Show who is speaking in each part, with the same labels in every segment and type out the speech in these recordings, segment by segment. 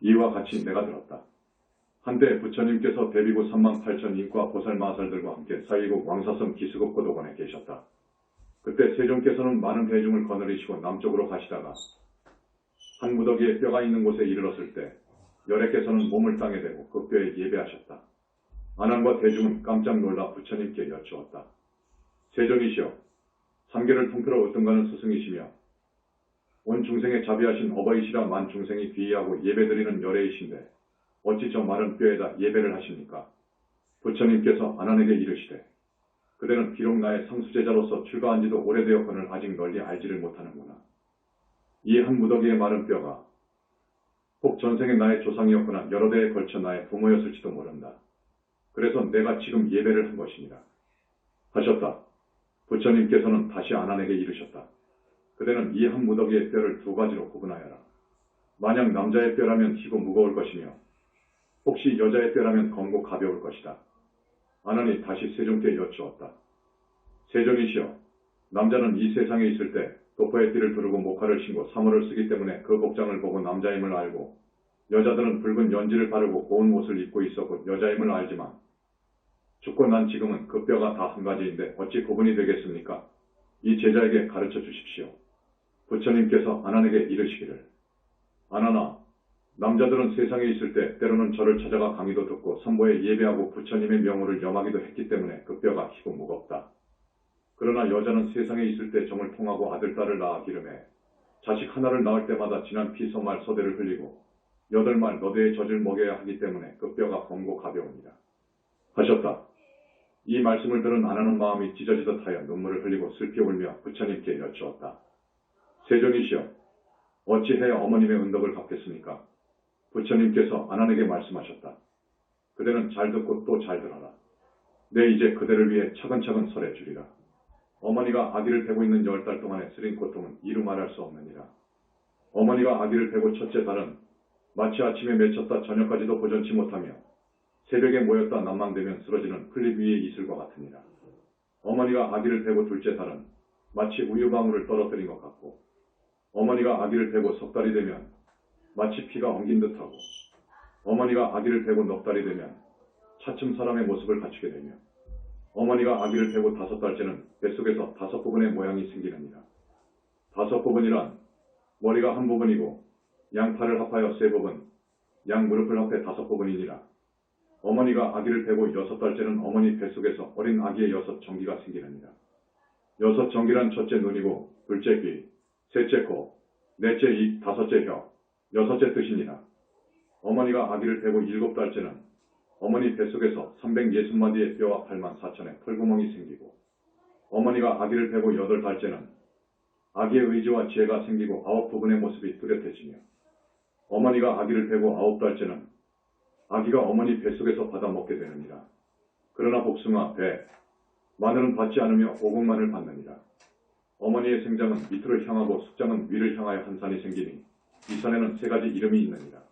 Speaker 1: 이와 같이 내가 들었다. 한때 부처님께서 대비구 38,000 인과 보살마살들과 함께 사이국 왕사성 기수급 고도관에 계셨다. 그때 세종께서는 많은 대중을 거느리시고 남쪽으로 가시다가 한 무더기에 뼈가 있는 곳에 이르렀을 때 열애께서는 몸을 땅에 대고 그 뼈에 예배하셨다. 안왕과 대중은 깜짝 놀라 부처님께 여쭈었다. 세존이시여, 삼계를 통틀어 으뜸가는 스승이시며 온 중생에 자비하신 어버이시라 만 중생이 귀의하고 예배드리는 열애이신데 어찌 저 마른 뼈에다 예배를 하십니까? 부처님께서 안한에게 이르시되 그대는 비록 나의 상수제자로서 출가한 지도 오래되었거늘 아직 널리 알지를 못하는구나. 이 한 무더기의 마른 뼈가 혹 전생에 나의 조상이었거나 여러 대에 걸쳐 나의 부모였을지도 모른다. 그래서 내가 지금 예배를 한 것이니라 하셨다. 부처님께서는 다시 안한에게 이르셨다. 그대는 이 한 무더기의 뼈를 두 가지로 구분하여라. 만약 남자의 뼈라면 희고 무거울 것이며 혹시 여자의 뼈라면 검고 가벼울 것이다. 안한이 다시 세종께 여쭈었다. 세존이시여, 남자는 이 세상에 있을 때 도포의 띠를 두르고 목화를 신고 사물을 쓰기 때문에 그 복장을 보고 남자임을 알고 여자들은 붉은 연지를 바르고 고운 옷을 입고 있었고 여자임을 알지만 죽고 난 지금은 그 뼈가 다 한 가지인데 어찌 구분이 되겠습니까? 이 제자에게 가르쳐 주십시오. 부처님께서 안한에게 이르시기를 안한아, 남자들은 세상에 있을 때 때로는 저를 찾아가 강의도 듣고 선보에 예배하고 부처님의 명호를 염하기도 했기 때문에 그 뼈가 희고 무겁다. 그러나 여자는 세상에 있을 때 정을 통하고 아들, 딸을 낳아 기르매 자식 하나를 낳을 때마다 진한 피, 소말, 소대를 흘리고 8말 너대의 젖을 먹여야 하기 때문에 그 뼈가 검고 가벼웁니다. 하셨다. 이 말씀을 들은 안하는 마음이 찢어지듯 하여 눈물을 흘리고 슬피 울며 부처님께 여쭈었다. 세존이시여, 어찌해야 어머님의 은덕을 갚겠습니까? 부처님께서 안한에게 말씀하셨다. 그대는 잘 듣고 또 잘 들어라. 내 이제 그대를 위해 차근차근 설해 주리라. 어머니가 아기를 베고 있는 10달 동안의 쓰린 고통은 이루 말할 수 없느니라. 어머니가 아기를 베고 첫째 달은 마치 아침에 맺혔다 저녁까지도 보전치 못하며 새벽에 모였다 난망되면 쓰러지는 풀잎 위의 이슬과 같으니라. 어머니가 아기를 베고 둘째 달은 마치 우유방울을 떨어뜨린 것 같고 어머니가 아기를 베고 석 달이 되면 마치 피가 엉긴 듯하고 어머니가 아기를 베고 넉 달이 되면 차츰 사람의 모습을 갖추게 되며 어머니가 아기를 베고 5달째는 뱃속에서 5부분의 모양이 생기느니라. 5부분이란 머리가 한 부분이고 양팔을 합하여 3부분, 양 무릎을 합해 5부분이니라. 어머니가 아기를 베고 6달째는 어머니 뱃속에서 어린 아기의 6정기가 생기느니라. 6정기란 첫째 눈이고 둘째 귀, 셋째 코, 넷째 입, 5째 혀, 6째 뜻이니라. 어머니가 아기를 베고 7달째는 어머니 뱃속에서 360마디의 뼈와 84,000의 털구멍이 생기고 어머니가 아기를 베고 8달째는 아기의 의지와 지혜가 생기고 9부분의 모습이 뚜렷해지며 어머니가 아기를 베고 9달째는 아기가 어머니 뱃속에서 받아먹게 되느니라. 그러나 복숭아, 배, 마늘은 받지 않으며 오곡만을 받느니라. 어머니의 생장은 밑으로 향하고 숙장은 위를 향하여 한 산이 생기니 이 산에는 3가지 이름이 있느니라.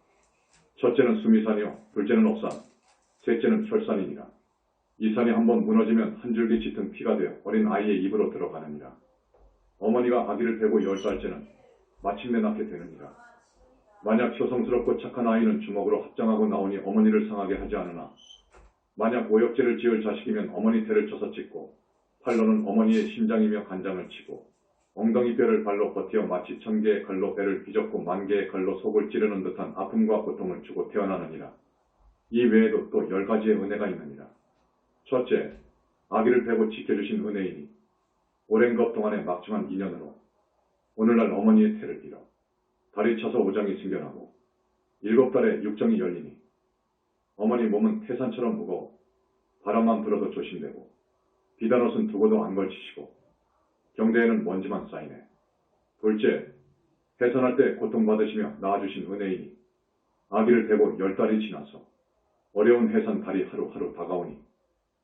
Speaker 1: 첫째는 수미산이요, 둘째는 옥산, 셋째는 혈산이니라. 이 산이 한번 무너지면 한 줄기 짙은 피가 되어 어린 아이의 입으로 들어가느니라. 어머니가 아기를 베고 10달째는 마침내 낳게 되느니라. 만약 효성스럽고 착한 아이는 주먹으로 합장하고 나오니 어머니를 상하게 하지 않으나 만약 오역죄를 지을 자식이면 어머니 태를 쳐서 찢고 팔로는 어머니의 심장이며 간장을 치고 엉덩이 뼈를 발로 버티어 마치 1000개의 칼로 배를 휘젓고 10,000개의 칼로 속을 찌르는 듯한 아픔과 고통을 주고 태어나느니라. 이 외에도 또 10가지의 은혜가 있느니라. 첫째, 아기를 베고 지켜주신 은혜이니 오랜 것 동안의 막중한 인연으로 오늘날 어머니의 태를 빌어 달이 차서 오장이 생겨나고 7달에 육정이 열리니 어머니 몸은 태산처럼 무거워 바람만 불어도 조심되고 비단 옷은 두고도 안 걸치시고 경대에는 먼지만 쌓이네. 둘째, 해산할 때 고통받으시며 낳아주신 은혜이니 아기를 베고 10달이 지나서 어려운 해산 달이 하루하루 다가오니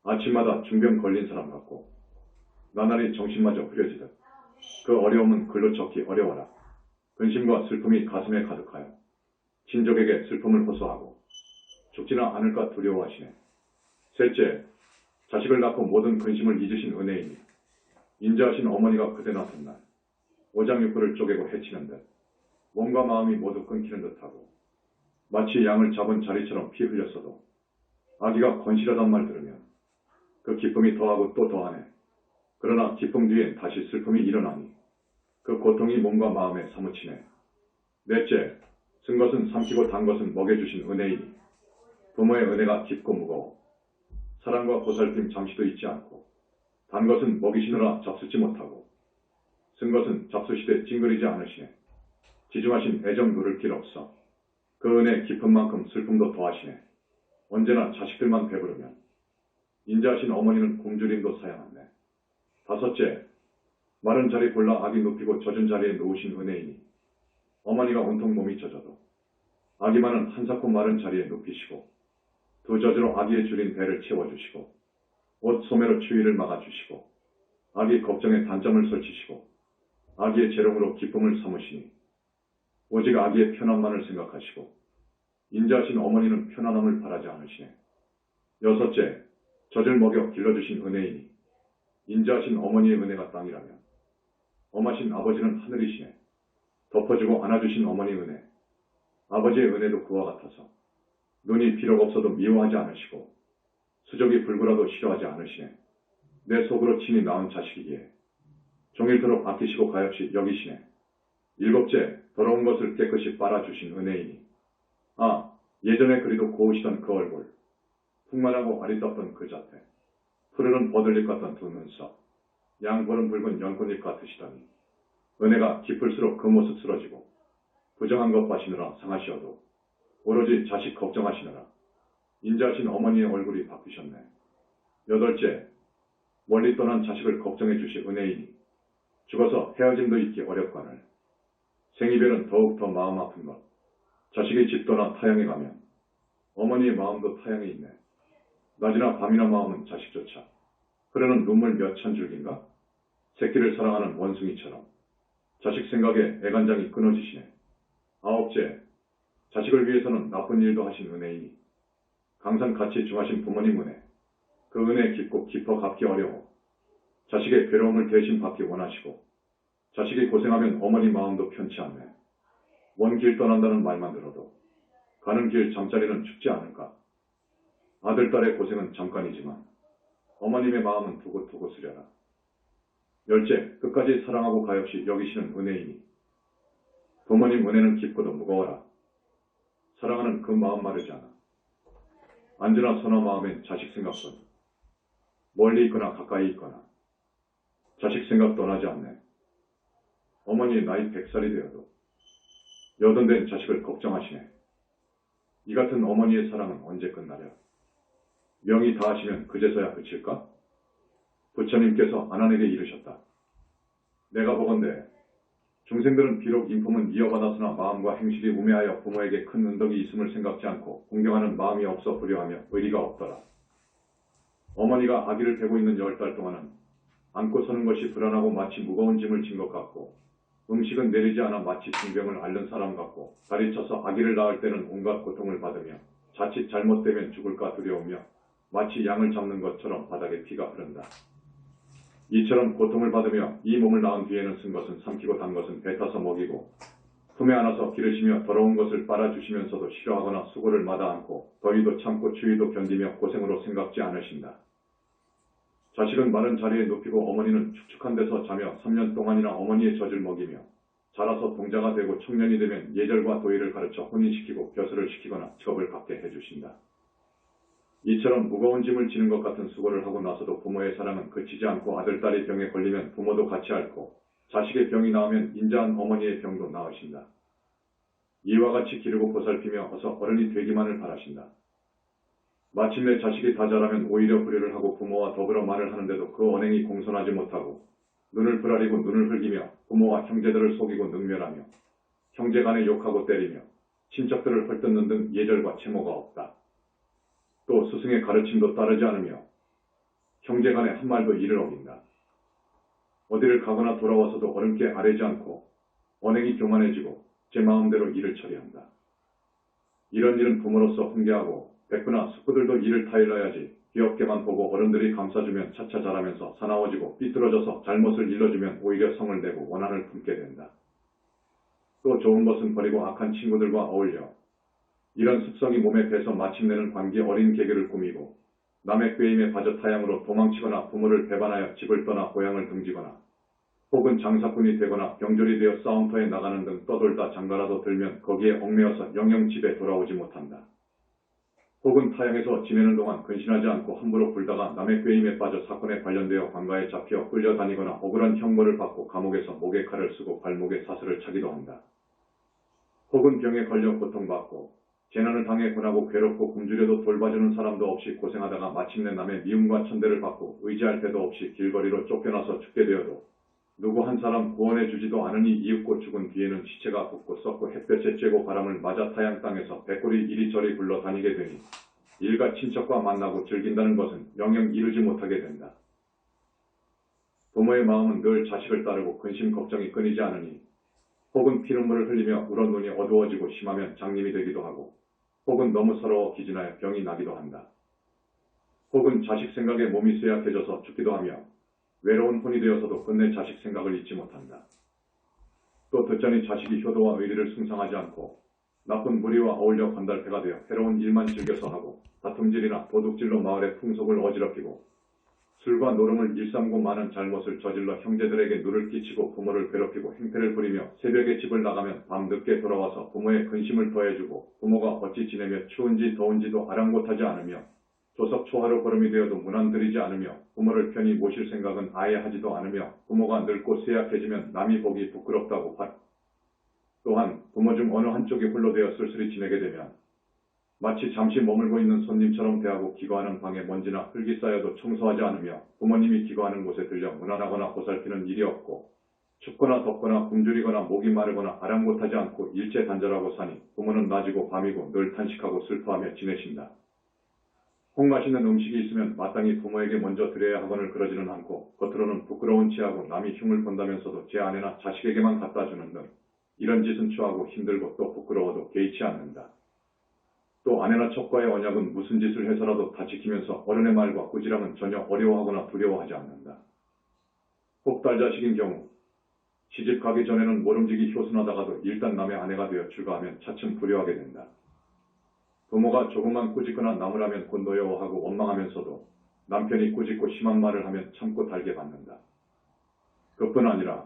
Speaker 1: 아침마다 중병 걸린 사람 같고 나날이 정신마저 흐려지듯 그 어려움은 글로 적기 어려워라. 근심과 슬픔이 가슴에 가득하여 친족에게 슬픔을 호소하고 죽지는 않을까 두려워하시네. 셋째, 자식을 낳고 모든 근심을 잊으신 은혜이니 인자하신 어머니가 그대 낳던 날 오장육부를 쪼개고 해치는 듯 몸과 마음이 모두 끊기는 듯하고 마치 양을 잡은 자리처럼 피 흘렸어도 아기가 건실하단 말 들으면 그 기쁨이 더하고 또 더하네. 그러나 기쁨 뒤엔 다시 슬픔이 일어나니 그 고통이 몸과 마음에 사무치네. 넷째, 쓴 것은 삼키고 단 것은 먹여주신 은혜이니 부모의 은혜가 깊고 무거워 사랑과 보살핌 잠시도 잊지 않고 단 것은 먹이시느라 잡수지 못하고 쓴 것은 잡수시되 찡그리지 않으시네. 지중하신 애정 누를 길 없어 그 은혜 깊은 만큼 슬픔도 더하시네. 언제나 자식들만 배부르면 인자하신 어머니는 굶주림도 사양하네. 다섯째, 마른 자리 골라 아기 눕히고 젖은 자리에 놓으신 은혜이니 어머니가 온통 몸이 젖어도 아기만은 한사코 마른 자리에 눕히시고 두 젖으로 아기의 줄인 배를 채워주시고 옷 소매로 추위를 막아주시고 아기 걱정에 단점을 설치시고 아기의 재롱으로 기쁨을 삼으시니 오직 아기의 편안만을 생각하시고 인자하신 어머니는 편안함을 바라지 않으시네. 여섯째, 젖을 먹여 길러주신 은혜이니 인자하신 어머니의 은혜가 땅이라면 엄하신 아버지는 하늘이시네. 덮어주고 안아주신 어머니 은혜, 아버지의 은혜도 그와 같아서 눈이 비록 없어도 미워하지 않으시고 수족이 불구라도 싫어하지 않으시네. 내 속으로 친히 낳은 자식이기에 종일토록 아끼시고 가엾이 여기시네. 일곱째, 더러운 것을 깨끗이 빨아주신 은혜이니 예전에 그리도 고우시던 그 얼굴, 풍만하고 아리답던 그 자태, 푸르른 버들잎 같던 두 눈썹, 양보는 붉은 연꽃잎 같으시더니 은혜가 깊을수록 그 모습 쓰러지고 부정한 것 봐시느라 상하시어도 오로지 자식 걱정하시느라 인자하신 어머니의 얼굴이 바뀌셨네. 여덟째, 멀리 떠난 자식을 걱정해 주시 은혜이니 죽어서 헤어짐도 있기 어렵거늘 생이별은 더욱 더 마음 아픈 것. 자식이 집 떠나 타향에 가면 어머니의 마음도 타향에 있네. 낮이나 밤이나 마음은 자식조차 흐르는 눈물 몇 천 줄기인가? 새끼를 사랑하는 원숭이처럼 자식 생각에 애간장이 끊어지시네. 아홉째, 자식을 위해서는 나쁜 일도 하신 은혜이니 강산같이 중하신 부모님 은혜, 그 은혜 깊고 깊어 갚기 어려워 자식의 괴로움을 대신 받기 원하시고 자식이 고생하면 어머니 마음도 편치 않네. 먼 길 떠난다는 말만 들어도 가는 길 잠자리는 춥지 않을까. 아들, 딸의 고생은 잠깐이지만 어머님의 마음은 두고두고 쓰려라. 열째, 끝까지 사랑하고 가엾이 여기시는 은혜이니 부모님 은혜는 깊고도 무거워라. 사랑하는 그 마음 마르지 않아. 언제나 선화 마음엔 자식 생각뿐. 멀리 있거나 가까이 있거나 자식 생각 떠나지 않네. 어머니의 나이 100살이 되어도 여든된 자식을 걱정하시네. 이 같은 어머니의 사랑은 언제 끝나랴? 명이 다하시면 그제서야 그칠까? 부처님께서 아난에게 이르셨다. 내가 보건대 중생들은 비록 인품은 이어받았으나 마음과 행실이 우매하여 부모에게 큰 은덕이 있음을 생각지 않고 공경하는 마음이 없어 불효하며 의리가 없더라. 어머니가 아기를 베고 있는 10달 동안은 안고 서는 것이 불안하고 마치 무거운 짐을 진 것 같고 음식은 내리지 않아 마치 중병을 앓는 사람 같고 다리 쳐서 아기를 낳을 때는 온갖 고통을 받으며 자칫 잘못되면 죽을까 두려우며 마치 양을 잡는 것처럼 바닥에 피가 흐른다. 이처럼 고통을 받으며 이 몸을 낳은 뒤에는 쓴 것은 삼키고 단 것은 뱉어서 먹이고 품에 안아서 기르시며 더러운 것을 빨아주시면서도 싫어하거나 수고를 마다 않고 더위도 참고 추위도 견디며 고생으로 생각지 않으신다. 자식은 마른 자리에 눕히고 어머니는 축축한 데서 자며 3년 동안이나 어머니의 젖을 먹이며 자라서 동자가 되고 청년이 되면 예절과 도의를 가르쳐 혼인시키고 벼슬을 시키거나 직업을 갖게 해주신다. 이처럼 무거운 짐을 지는 것 같은 수고를 하고 나서도 부모의 사랑은 그치지 않고 아들, 딸이 병에 걸리면 부모도 같이 앓고 자식의 병이 나으면 인자한 어머니의 병도 나으신다. 이와 같이 기르고 보살피며 어서 어른이 되기만을 바라신다. 마침내 자식이 다 자라면 오히려 불효를 하고 부모와 더불어 말을 하는데도 그 언행이 공손하지 못하고 눈을 부라리고 눈을 흘기며 부모와 형제들을 속이고 능멸하며 형제간에 욕하고 때리며 친척들을 헐뜯는 등 예절과 채모가 없다. 또 스승의 가르침도 따르지 않으며 형제간에 한 말도 이를 어긴다. 어디를 가거나 돌아와서도 어른께 아뢰지 않고 언행이 교만해지고 제 마음대로 일을 처리한다. 이런 일은 부모로서 훈계하고 백구나 숙부들도 이를 타일러야지 귀엽게만 보고 어른들이 감싸주면 차차 자라면서 사나워지고 삐뚤어져서 잘못을 일러주면 오히려 성을 내고 원한을 품게 된다. 또 좋은 것은 버리고 악한 친구들과 어울려 이런 습성이 몸에 배서 마침내는 관계 어린 개그를 꾸미고 남의 꾀임에 빠져 타향으로 도망치거나 부모를 배반하여 집을 떠나 고향을 등지거나 혹은 장사꾼이 되거나 병졸이 되어 싸움터에 나가는 등 떠돌다 장가라도 들면 거기에 얽매여서 영영 집에 돌아오지 못한다. 혹은 타향에서 지내는 동안 근신하지 않고 함부로 굴다가 남의 꾀임에 빠져 사건에 관련되어 관가에 잡혀 끌려다니거나 억울한 형벌을 받고 감옥에서 목에 칼을 쓰고 발목에 사슬을 차기도 한다. 혹은 병에 걸려 고통받고 재난을 당해 고나고 괴롭고 굶주려도 돌봐주는 사람도 없이 고생하다가 마침내 남의 미움과 천대를 받고 의지할 데도 없이 길거리로 쫓겨나서 죽게 되어도 누구 한 사람 구원해 주지도 않으니 이윽고 죽은 뒤에는 시체가 붓고 썩고 햇볕에 쬐고 바람을 맞아 타양 땅에서 백골이 이리저리 굴러다니게 되니 일가 친척과 만나고 즐긴다는 것은 영영 이루지 못하게 된다. 부모의 마음은 늘 자식을 따르고 근심 걱정이 끊이지 않으니 혹은 피눈물을 흘리며 울어 눈이 어두워지고 심하면 장님이 되기도 하고 혹은 너무 서러워 기진하여 병이 나기도 한다. 혹은 자식 생각에 몸이 쇠약해져서 죽기도 하며 외로운 혼이 되어서도 끝내 자식 생각을 잊지 못한다. 또 듣자니 자식이 효도와 의리를 숭상하지 않고 나쁜 무리와 어울려 건달패가 되어 해로운 일만 즐겨서 하고 다툼질이나 도둑질로 마을의 풍속을 어지럽히고 술과 노름을 일삼고 많은 잘못을 저질러 형제들에게 누를 끼치고 부모를 괴롭히고 행패를 부리며 새벽에 집을 나가면 밤늦게 돌아와서 부모의 근심을 더해주고 부모가 어찌 지내며 추운지 더운지도 아랑곳하지 않으며 조석 초하루 보름이 되어도 문안드리지 않으며 부모를 편히 모실 생각은 아예 하지도 않으며 부모가 늙고 쇠약해지면 남이 보기 부끄럽다고 또한 부모 중 어느 한쪽이 홀로 되어 쓸쓸히 지내게 되면 마치 잠시 머물고 있는 손님처럼 대하고 기거하는 방에 먼지나 흙이 쌓여도 청소하지 않으며 부모님이 기거하는 곳에 들려 문안하거나 보살피는 일이 없고 춥거나 덥거나 굶주리거나 목이 마르거나 아랑곳하지 않고 일제 단절하고 사니 부모는 낮이고 밤이고 늘 탄식하고 슬퍼하며 지내신다. 혹 맛있는 음식이 있으면 마땅히 부모에게 먼저 드려야 하거늘 그러지는 않고 겉으로는 부끄러운 체하고 남이 흉을 본다면서도 제 아내나 자식에게만 갖다 주는 등 이런 짓은 추하고 힘들고 또 부끄러워도 개의치 않는다. 또 아내나 첩과의 언약은 무슨 짓을 해서라도 다 지키면서 어른의 말과 꾸지람은 전혀 어려워하거나 두려워하지 않는다. 혹 딸자식인 경우 시집 가기 전에는 모름지기 효순하다가도 일단 남의 아내가 되어 출가하면 차츰 불효하게 된다. 부모가 조금만 꾸짖거나 나무라면 곧 노여워하고 원망하면서도 남편이 꾸짖고 심한 말을 하면 참고 달게 받는다. 그뿐 아니라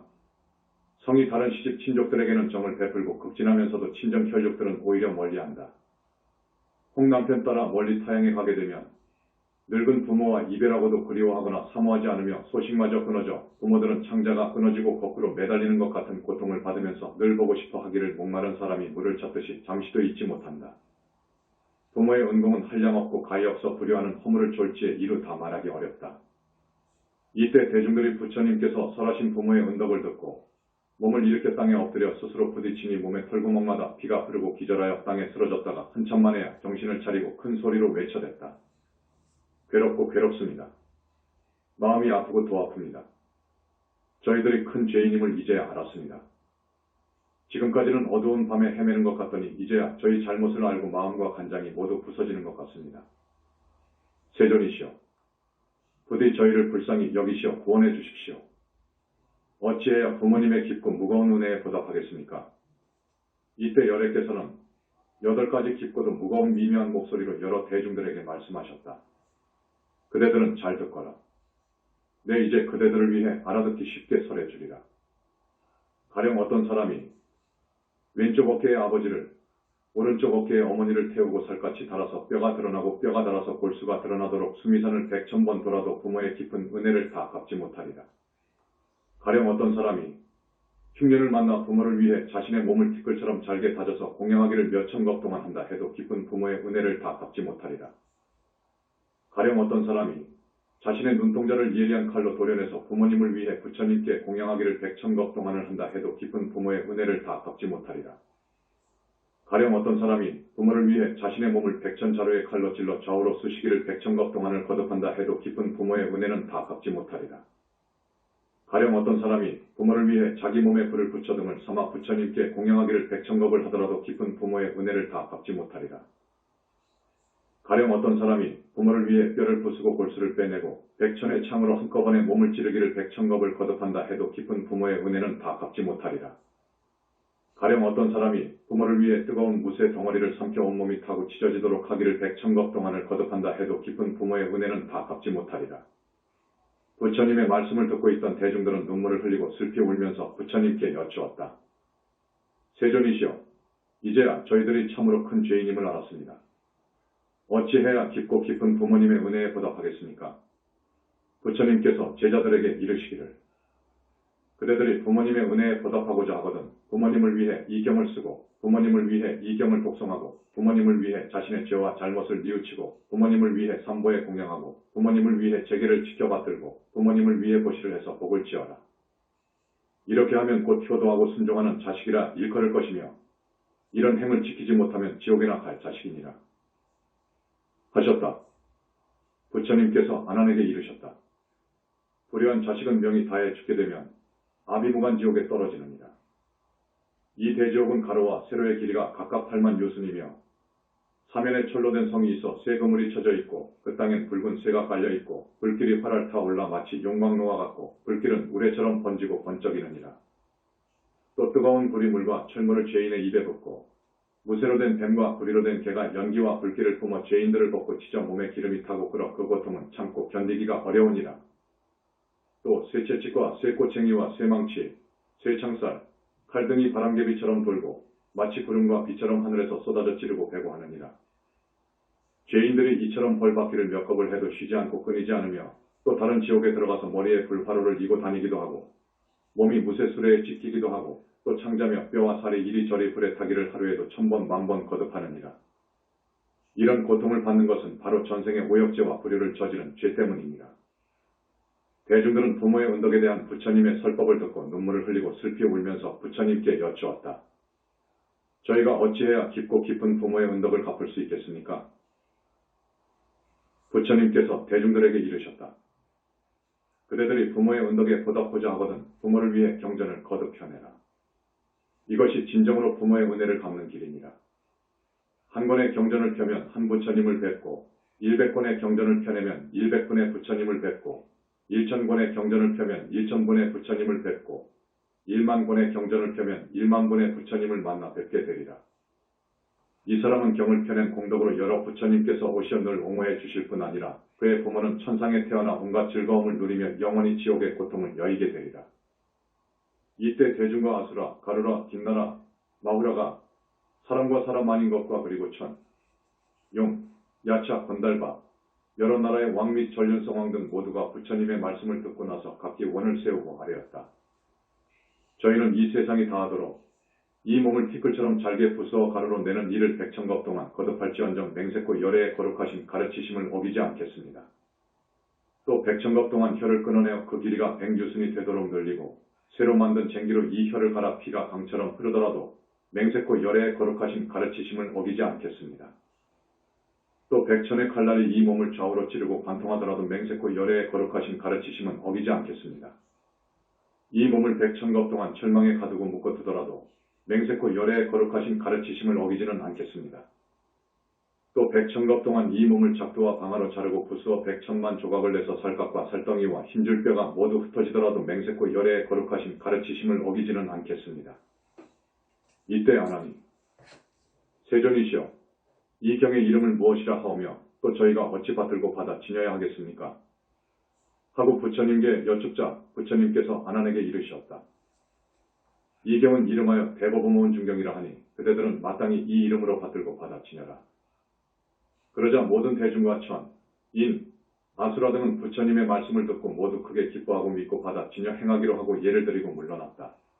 Speaker 1: 성이 다른 시집 친족들에게는 정을 베풀고 극진하면서도 친정 혈육들은 오히려 멀리한다. 혹 남편 따라 멀리 타향에 가게 되면 늙은 부모와 이별하고도 그리워하거나 사모하지 않으며 소식마저 끊어져 부모들은 창자가 끊어지고 거꾸로 매달리는 것 같은 고통을 받으면서 늘 보고 싶어 하기를 목마른 사람이 물을 찾듯이 잠시도 잊지 못한다. 부모의 은공은 한량없고 가히 없어 불효하는 허물을 졸지에 이루 다 말하기 어렵다. 이때 대중들이 부처님께서 설하신 부모의 은덕을 듣고 몸을 일으켜 땅에 엎드려 스스로 부딪히니 몸의 털구멍마다 피가 흐르고 기절하여 땅에 쓰러졌다가 한참 만에야 정신을 차리고 큰 소리로 외쳐댔다. 괴롭고 괴롭습니다. 마음이 아프고 더 아픕니다. 저희들이 큰 죄인임을 이제야 알았습니다. 지금까지는 어두운 밤에 헤매는 것 같더니 이제야 저희 잘못을 알고 마음과 간장이 모두 부서지는 것 같습니다. 세존이시여, 부디 저희를 불쌍히 여기시어 구원해 주십시오. 어찌해야 부모님의 깊고 무거운 은혜에 보답하겠습니까? 이때 열애께서는 8가지 깊고도 무거운 미묘한 목소리로 여러 대중들에게 말씀하셨다. 그대들은 잘 듣거라. 내 이제 그대들을 위해 알아듣기 쉽게 설해주리라. 가령 어떤 사람이 왼쪽 어깨의 아버지를 오른쪽 어깨의 어머니를 태우고 살갗이 닳아서 뼈가 드러나고 뼈가 닳아서 골수가 드러나도록 수미산을 100,000번 돌아도 부모의 깊은 은혜를 다 갚지 못하리라. 가령 어떤 사람이 흉년을 만나 부모를 위해 자신의 몸을 티끌처럼 잘게 다져서 공양하기를 몇천 겁 동안 한다 해도 깊은 부모의 은혜를 다 갚지 못하리라. 가령 어떤 사람이 자신의 눈동자를 예리한 칼로 도려내서 부모님을 위해 부처님께 공양하기를 100,000겁 동안을 한다 해도 깊은 부모의 은혜를 다 갚지 못하리라. 가령 어떤 사람이 부모를 위해 자신의 몸을 100,000자루의 칼로 찔러 좌우로 쑤시기를 100,000겁 동안을 거듭한다 해도 깊은 부모의 은혜는 다 갚지 못하리라. 가령 어떤 사람이 부모를 위해 자기 몸에 불을 붙여 등을 삼아 부처님께 공양하기를 100,000겁을 하더라도 깊은 부모의 은혜를 다 갚지 못하리라. 가령 어떤 사람이 부모를 위해 뼈를 부수고 골수를 빼내고 100,000의 창으로 한꺼번에 몸을 찌르기를 100,000겁을 거듭한다 해도 깊은 부모의 은혜는 다 갚지 못하리라. 가령 어떤 사람이 부모를 위해 뜨거운 무쇠 덩어리를 삼켜 온몸이 타고 찢어지도록 하기를 백천겁 동안을 거듭한다 해도 깊은 부모의 은혜는 다 갚지 못하리라. 부처님의 말씀을 듣고 있던 대중들은 눈물을 흘리고 슬피 울면서 부처님께 여쭈었다. 세존이시여, 이제야 저희들이 참으로 큰 죄인임을 알았습니다. 어찌해야 깊고 깊은 부모님의 은혜에 보답하겠습니까? 부처님께서 제자들에게 이르시기를, 그대들이 부모님의 은혜에 보답하고자 하거든 부모님을 위해 이 경을 쓰고 부모님을 위해 이 경을 독송하고 부모님을 위해 자신의 죄와 잘못을 뉘우치고 부모님을 위해 삼보에 공양하고 부모님을 위해 제계를 지켜받들고 부모님을 위해 보시를 해서 복을 지어라. 이렇게 하면 곧 효도하고 순종하는 자식이라 일컬을 것이며 이런 행을 지키지 못하면 지옥에나 갈 자식이니라. 하셨다. 부처님께서 아난에게 이르셨다. 불효한 자식은 명이 다해 죽게 되면 아비무간 지옥에 떨어지느니라. 이 대지옥은 가로와 세로의 길이가 각각 8만 유순이며 사면에 철로 된 성이 있어 쇠 그물이 쳐져 있고 그 땅엔 붉은 쇠가 깔려 있고 불길이 활활 타올라 마치 용광로와 같고 불길은 우레처럼 번지고 번쩍이느니라. 또 뜨거운 불이 물과 철물을 죄인의 입에 붓고 무쇠로 된 뱀과 구리로 된 개가 연기와 불길을 뿜어 죄인들을 벗고 찢어 몸에 기름이 타고 끓어 그 고통은 참고 견디기가 어려우니라. 또 쇠채찍과 쇠꼬챙이와 쇠망치, 쇠창살, 칼 등이 바람개비처럼 돌고 마치 구름과 비처럼 하늘에서 쏟아져 찌르고 배고하느니라. 죄인들이 이처럼 벌받기를 몇 겁을 해도 쉬지 않고 끊이지 않으며 또 다른 지옥에 들어가서 머리에 불화로를 이고 다니기도 하고 몸이 무쇠수레에 찢기기도 하고 또 창자며 뼈와 살이 이리저리 불에 타기를 하루에도 1000번 만번 거듭하느니라. 이런 고통을 받는 것은 바로 전생의 오역죄와 불효를 저지른 죄 때문입니다. 대중들은 부모의 은덕에 대한 부처님의 설법을 듣고 눈물을 흘리고 슬피 울면서 부처님께 여쭈었다. 저희가 어찌해야 깊고 깊은 부모의 은덕을 갚을 수 있겠습니까? 부처님께서 대중들에게 이르셨다. 그대들이 부모의 은덕에 보답하고자 하거든 부모를 위해 경전을 거듭 펴내라. 이것이 진정으로 부모의 은혜를 갚는 길이니라. 한 권의 경전을 펴면 한 부처님을 뵙고 100권의 경전을 펴내면 100분의 부처님을 뵙고 1000권의 경전을 펴면 1000분의 부처님을 뵙고 1만 권의 경전을 펴면 1만 분의 부처님을 만나 뵙게 되리라. 이 사람은 경을 펴낸 공덕으로 여러 부처님께서 오시어 늘 옹호해 주실 뿐 아니라 그의 부모는 천상에 태어나 온갖 즐거움을 누리며 영원히 지옥의 고통을 여의게 되리라. 이때 대중과 아수라, 가루라, 김나라, 마후라가 사람과 사람 아닌 것과 그리고 천, 용, 야차, 건달바, 여러 나라의 왕 및 전륜성왕 등 모두가 부처님의 말씀을 듣고 나서 각기 원을 세우고 아뢰었다. 저희는 이 세상이 다하도록 이 몸을 티끌처럼 잘게 부수어 가루로 내는 일을 백천겁 동안 거듭할지언정 맹세코 열애의 거룩하신 가르치심을 어기지 않겠습니다. 또 백천겁 동안 혀를 끊어내어 그 길이가 100유순이 되도록 늘리고 새로 만든 쟁기로 이 혀를 갈아 피가 강처럼 흐르더라도 맹세코 열애의 거룩하신 가르치심을 어기지 않겠습니다. 또 100천의 칼날이 이 몸을 좌우로 찌르고 관통하더라도 맹세코 열애의 거룩하신 가르치심은 어기지 않겠습니다. 이 몸을 100천겁 동안 철망에 가두고 묶어두더라도 맹세코 열애의 거룩하신 가르치심을 어기지는 않겠습니다. 또 100천겁 동안 이 몸을 작두와 방아로 자르고 부수어 100천만 조각을 내서 살갗과 살덩이와 힘줄뼈가 모두 흩어지더라도 맹세코 열애의 거룩하신 가르치심을 어기지는 않겠습니다. 이때 아나니, 세존이시여, 이 경의 이름을 무엇이라 하오며 또 저희가 어찌 받들고 받아 지녀야 하겠습니까? 하고 부처님께 여쭙자 부처님께서 아난에게 이르셨다. 이 경은 이름하여 대법음원 중경이라 하니 그대들은 마땅히 이 이름으로 받들고 받아 지녀라. 그러자 모든 대중과 천, 인, 아수라 등은 부처님의 말씀을 듣고 모두 크게 기뻐하고 믿고 받아 지녀 행하기로 하고 예를 드리고 물러났다.